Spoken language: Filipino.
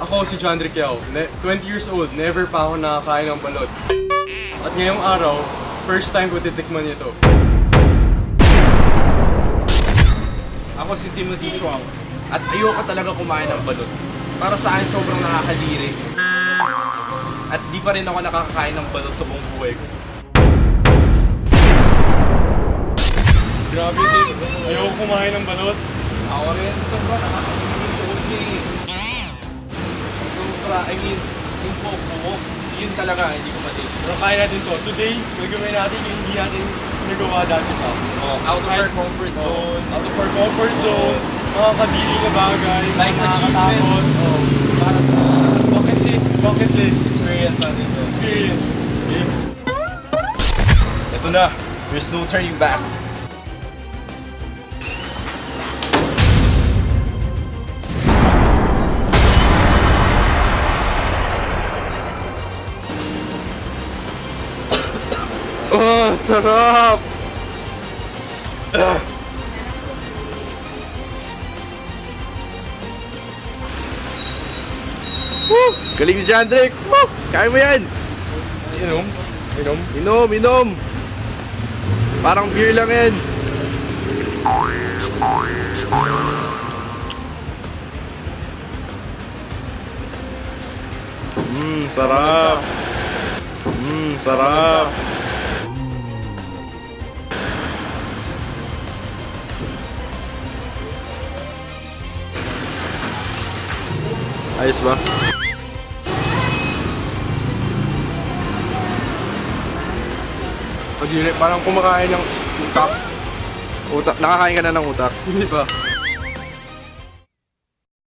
Ako si John Riquiao, 20 years old, never pa ako nakakain ng balot. At ngayong araw, first time ko titikman ito. Ako si Timothy Shuang at ayoko talaga kumain ng balot. Para sa akin sobrang nakakaliri. At di pa rin ako nakakakain ng balot sa buong buhay ko. Grabe din, ayoko kumain ng balot. Ako rin, sobrang nakakalimutin. Sobra, I mean, yung buhok, yun talaga, hindi ko matin. Pero kaya natin to. Today, gagawin natin yung hindi natin nagawa dati pa. Out of our comfort zone. Out of our comfort zone. Mga kabili na bagay. Like nakakatakot. achievement. Para sa bucket list. Bucket list. Experience natin to. Experience. Okay. Ito na. There's no turning back. Oh, sarap! Woo! Galing ni Jandrick! Woo! Kaya mo yan! Inom? Inom? Inom, inom! Parang beer lang yan! Sarap! Sarap! Ayos ba? Parang kumakain ng utak. Utak? Nakakain ka na ng utak? Hindi ba?